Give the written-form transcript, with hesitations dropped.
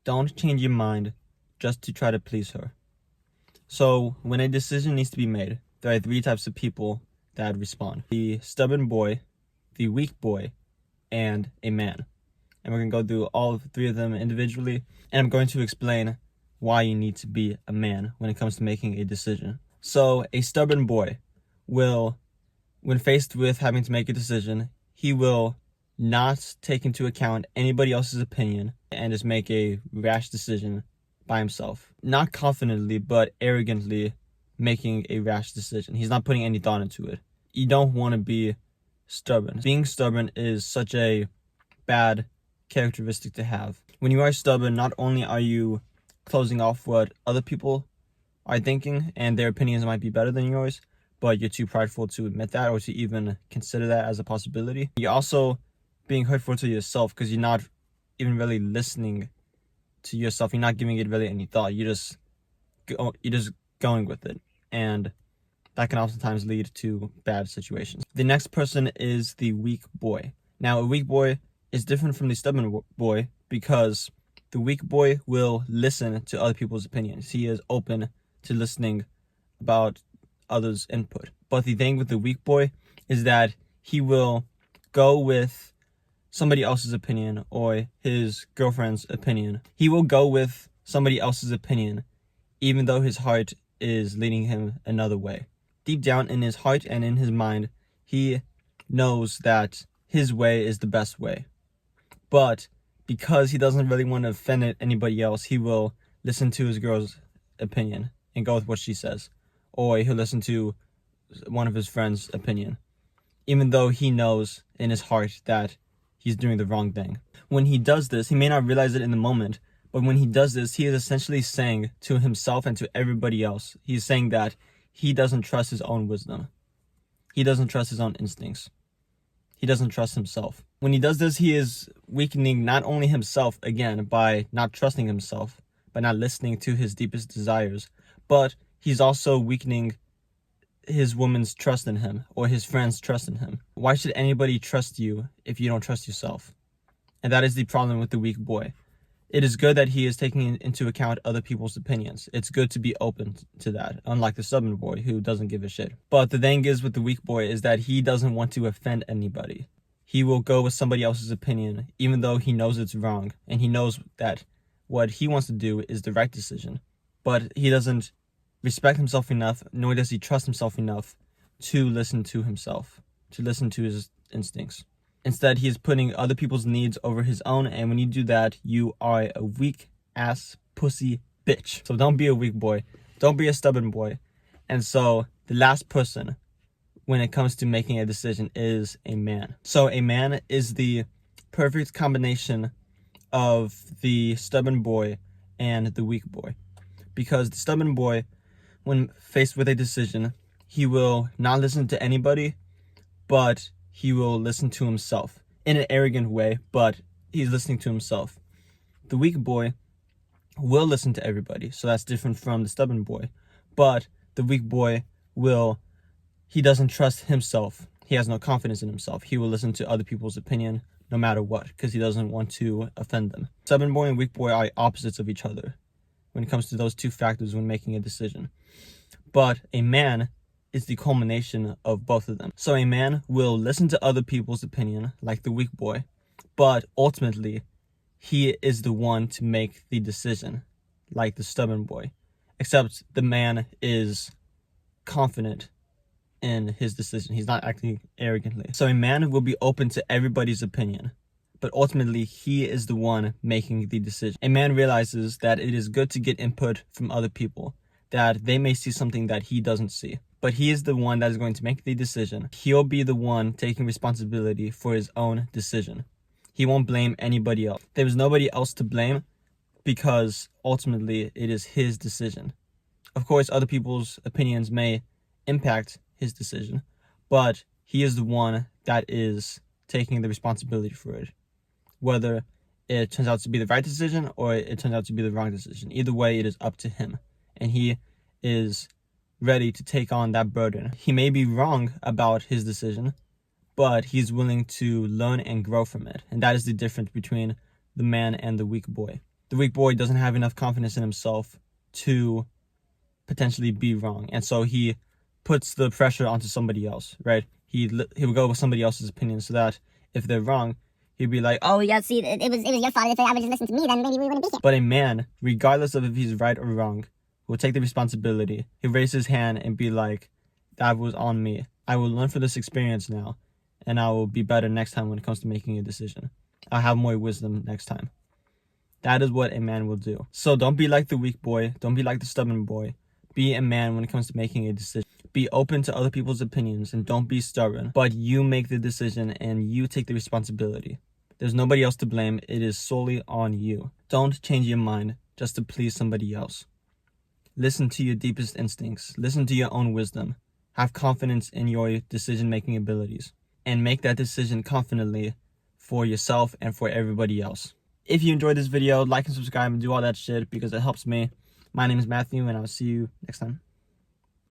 Don't change your mind just to try to please her. So when a decision needs to be made, there are three types of people that respond: the stubborn boy, the weak boy, and a man. And we're going to go through all three of them individually, and I'm going to explain why you need to be a man when it comes to making a decision. So a stubborn boy will, when faced with having to make a decision, he will not take into account anybody else's opinion and just make a rash decision by himself. Not confidently, but arrogantly making a rash decision. He's not putting any thought into it. You don't want to be stubborn. Being stubborn is such a bad characteristic to have. When you are stubborn, not only are you closing off what other people are thinking and their opinions might be better than yours, but you're too prideful to admit that or to even consider that as a possibility. You're also being hurtful to yourself because you're not even really listening to yourself. You're not giving it really any thought. You're just going with it, and that can oftentimes lead to bad situations. The next person is the weak boy. Now, a weak boy is different from the stubborn boy because the weak boy will listen to other people's opinions. He is open to listening about others' input. But the thing with the weak boy is that he will go with somebody else's opinion or his girlfriend's opinion. He will go with somebody else's opinion even though his heart is leading him another way. Deep down in his heart and in his mind, he knows that his way is the best way. But because he doesn't really want to offend anybody else, he will listen to his girl's opinion and go with what she says. Or he'll listen to one of his friends' opinion, even though he knows in his heart that he's doing the wrong thing. When he does this, he may not realize it in the moment, but when he does this, he is essentially saying to himself and to everybody else, he's saying that he doesn't trust his own wisdom. He doesn't trust his own instincts. He doesn't trust himself. When he does this, he is weakening not only himself, again, by not trusting himself, by not listening to his deepest desires, but he's also weakening his woman's trust in him or his friend's trust in him. Why should anybody trust you if you don't trust yourself? And that is the problem with the weak boy. It is good that he is taking into account other people's opinions. It's good to be open to that, unlike the stubborn boy who doesn't give a shit. But the thing is with the weak boy is that he doesn't want to offend anybody. He will go with somebody else's opinion, even though he knows it's wrong, and he knows that what he wants to do is the right decision. But he doesn't respect himself enough, nor does he trust himself enough to listen to himself, to listen to his instincts. Instead, he is putting other people's needs over his own, and when you do that, you are a weak-ass pussy bitch. So don't be a weak boy. Don't be a stubborn boy. And so the last person when it comes to making a decision is a man. So a man is the perfect combination of the stubborn boy and the weak boy. Because the stubborn boy, when faced with a decision, he will not listen to anybody, but he will listen to himself in an arrogant way, but he's listening to himself. The weak boy will listen to everybody, so that's different from the stubborn boy. But the weak boy he doesn't trust himself. He has no confidence in himself. He will listen to other people's opinion no matter what, because he doesn't want to offend them. Stubborn boy and weak boy are opposites of each other when it comes to those two factors when making a decision. But a man is the culmination of both of them. So a man will listen to other people's opinion, like the weak boy, but ultimately, he is the one to make the decision, like the stubborn boy. Except the man is confident in his decision. He's not acting arrogantly. So a man will be open to everybody's opinion, but ultimately, he is the one making the decision. A man realizes that it is good to get input from other people, that they may see something that he doesn't see. But he is the one that is going to make the decision. He'll be the one taking responsibility for his own decision. He won't blame anybody else. There is nobody else to blame because ultimately it is his decision. Of course, other people's opinions may impact his decision, but he is the one that is taking the responsibility for it. Whether it turns out to be the right decision or it turns out to be the wrong decision. Either way, it is up to him. And he is ready to take on that burden. He may be wrong about his decision, but he's willing to learn and grow from it. And that is the difference between the man and the weak boy. the weak boy doesn't have enough confidence in himself to potentially be wrong. And so he puts the pressure onto somebody else, right? He will go with somebody else's opinion so that if they're wrong, he'd be like, oh yeah, see, it was your fault. If I would just listen to me, then maybe we wouldn't be here. But a man, regardless of if he's right or wrong, will take the responsibility. He'll raise his hand and be like, that was on me. I will learn from this experience now, and I will be better next time when it comes to making a decision. I'll have more wisdom next time. That is what a man will do. So don't be like the weak boy. Don't be like the stubborn boy. Be a man when it comes to making a decision. Be open to other people's opinions and don't be stubborn. But you make the decision and you take the responsibility. There's nobody else to blame. It is solely on you. Don't change your mind just to please somebody else. Listen to your deepest instincts. Listen to your own wisdom. Have confidence in your decision-making abilities. And make that decision confidently for yourself and for everybody else. If you enjoyed this video, like and subscribe and do all that shit because it helps me. My name is Matthew and I'll see you next time.